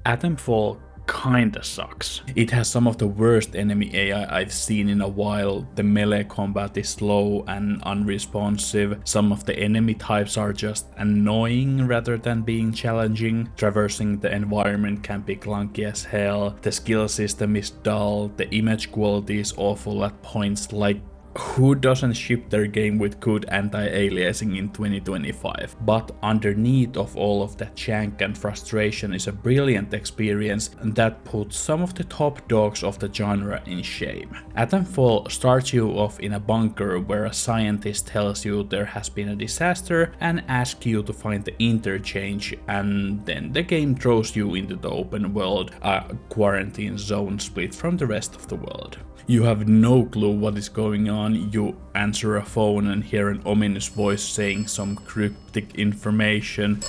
Atomfall kinda sucks. It has some of the worst enemy AI I've seen in a while. The melee combat is slow and unresponsive. Some of the enemy types are just annoying rather than being challenging. Traversing the environment can be clunky as hell. The skill system is dull. The image quality is awful at points. Like, who doesn't ship their game with good anti-aliasing in 2025? But underneath of all of that jank and frustration is a brilliant experience that puts some of the top dogs of the genre in shame. Atomfall starts you off in a bunker where a scientist tells you there has been a disaster and asks you to find the interchange, and then the game throws you into the open world, a quarantine zone split from the rest of the world. You have no clue what is going on. You answer a phone and hear an ominous voice saying some cryptic information.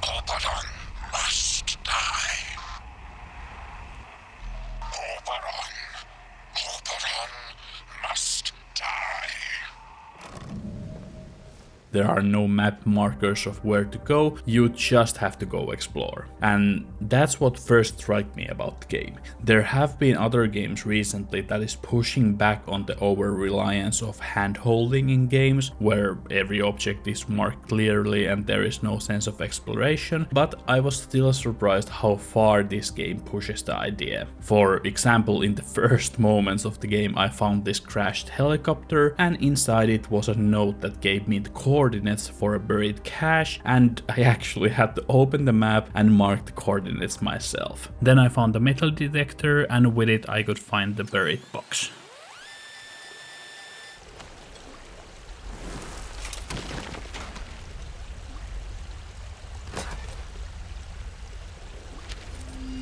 Oberon must die. Oberon must die. There are no map markers of where to go, you just have to go explore. And that's what first struck me about the game. There have been other games recently that is pushing back on the over-reliance of hand-holding in games, where every object is marked clearly and there is no sense of exploration, but I was still surprised how far this game pushes the idea. For example, in the first moments of the game I found this crashed helicopter, and inside it was a note that gave me the coordinates for a buried cache, and I actually had to open the map and mark the coordinates myself. Then I found the metal detector, and with it I could find the buried box.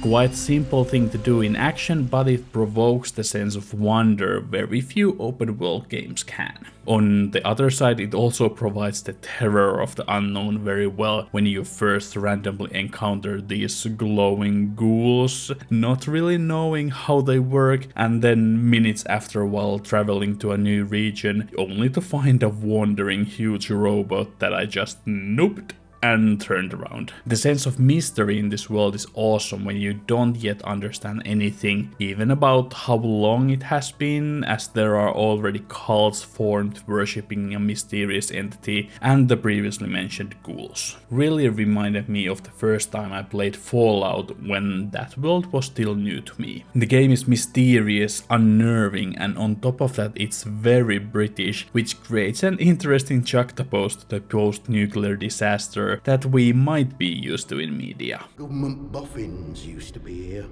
Quite simple thing to do in action, but it provokes the sense of wonder very few open world games can. On the other side, it also provides the terror of the unknown very well when you first randomly encounter these glowing ghouls, not really knowing how they work, and then minutes after while traveling to a new region, only to find a wandering huge robot that I just noped and turned around. The sense of mystery in this world is awesome when you don't yet understand anything, even about how long it has been, as there are already cults formed worshipping a mysterious entity, and the previously mentioned ghouls. Really reminded me of the first time I played Fallout, when that world was still new to me. The game is mysterious, unnerving, and on top of that it's very British, which creates an interesting juxtapose to the post-nuclear disaster that we might be used to in media. Government boffins used to be here.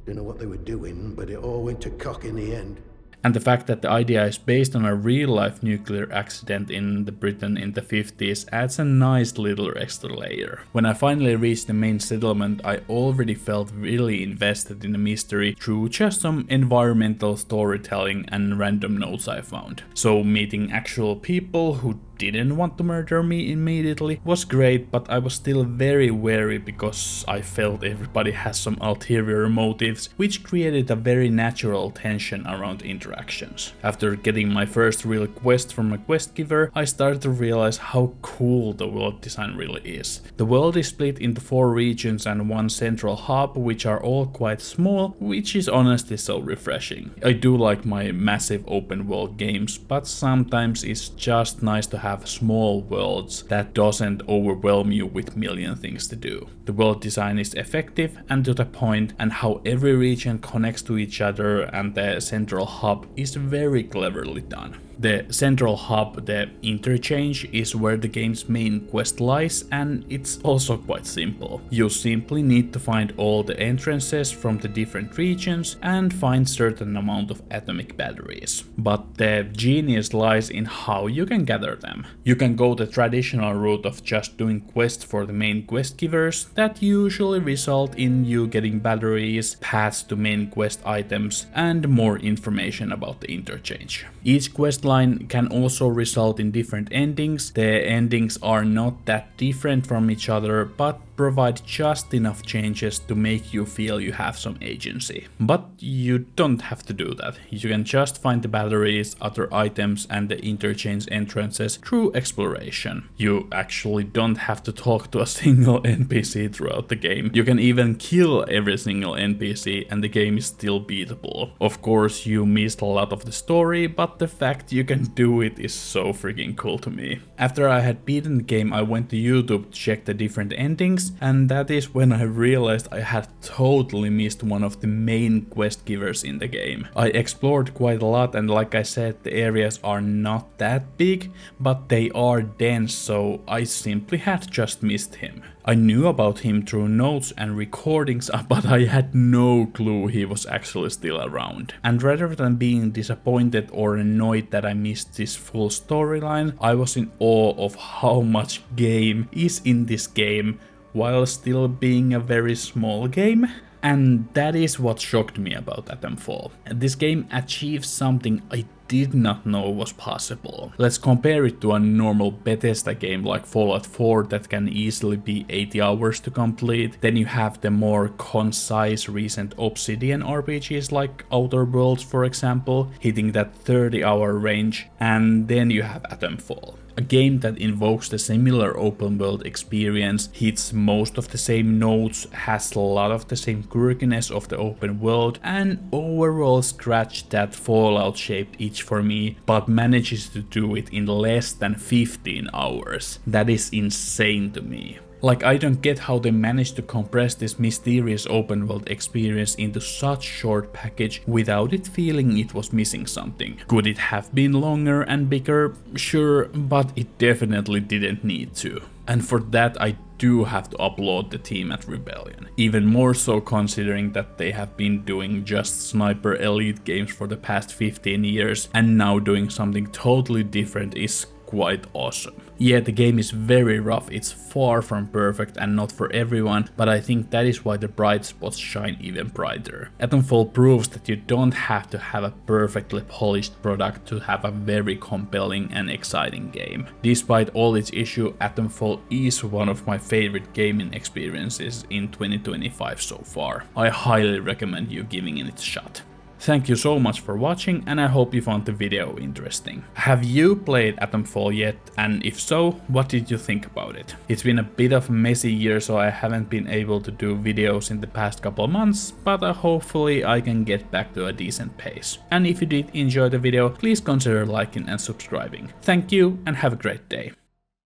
Don't know what they were doing, but it all went to cock in the end. And the fact that the idea is based on a real-life nuclear accident in Britain in the 50s adds a nice little extra layer. When I finally reached the main settlement, I already felt really invested in the mystery through just some environmental storytelling and random notes I found. So meeting actual people who didn't want to murder me immediately was great, but I was still very wary because I felt everybody has some ulterior motives, which created a very natural tension around interactions. After getting my first real quest from a quest giver, I started to realize how cool the world design really is. The world is split into 4 regions and 1 central hub, which are all quite small, which is honestly so refreshing. I do like my massive open world games, but sometimes it's just nice to have small worlds that doesn't overwhelm you with million things to do. The world design is effective and to the point, and how every region connects to each other and the central hub is very cleverly done. The central hub, the interchange, is where the game's main quest lies, and it's also quite simple. You simply need to find all the entrances from the different regions and find certain amount of atomic batteries. But the genius lies in how you can gather them. You can go the traditional route of just doing quests for the main quest givers that usually result in you getting batteries, paths to main quest items, and more information about the interchange. Each quest line can also result in different endings. The endings are not that different from each other, but provide just enough changes to make you feel you have some agency. But you don't have to do that. You can just find the batteries, other items and the interchange entrances through exploration. You actually don't have to talk to a single NPC throughout the game. You can even kill every single NPC and the game is still beatable. Of course, you missed a lot of the story, but the fact you can do it is so freaking cool to me. After I had beaten the game, I went to YouTube to check the different endings, and that is when I realized I had totally missed one of the main quest givers in the game. I explored quite a lot, and like I said, the areas are not that big, but they are dense, so I simply had just missed him. I knew about him through notes and recordings, but I had no clue he was actually still around. And rather than being disappointed or annoyed that I missed this full storyline, I was in awe of how much game is in this game while still being a very small game. And that is what shocked me about Atomfall. This game achieves something I did not know was possible. Let's compare it to a normal Bethesda game like Fallout 4 that can easily be 80 hours to complete. Then you have the more concise recent Obsidian RPGs like Outer Worlds, for example, hitting that 30-hour range. And then you have Atomfall, a game that invokes the similar open world experience, hits most of the same notes, has a lot of the same quirkiness of the open world, and overall scratched that Fallout shaped itch for me, but manages to do it in less than 15 hours. That is insane to me. Like, I don't get how they managed to compress this mysterious open world experience into such short package without it feeling it was missing something. Could it have been longer and bigger? Sure, but it definitely didn't need to. And for that I do have to applaud the team at Rebellion. Even more so considering that they have been doing just Sniper Elite games for the past 15 years and now doing something totally different is quite awesome. Yeah, the game is very rough, it's far from perfect and not for everyone, but I think that is why the bright spots shine even brighter. Atomfall proves that you don't have to have a perfectly polished product to have a very compelling and exciting game. Despite all its issues, Atomfall is one of my favorite gaming experiences in 2025 so far. I highly recommend you giving it a shot. Thank you so much for watching, and I hope you found the video interesting. Have you played Atomfall yet, and if so, what did you think about it? It's been a bit of a messy year, so I haven't been able to do videos in the past couple months, but hopefully I can get back to a decent pace. And if you did enjoy the video, please consider liking and subscribing. Thank you and have a great day.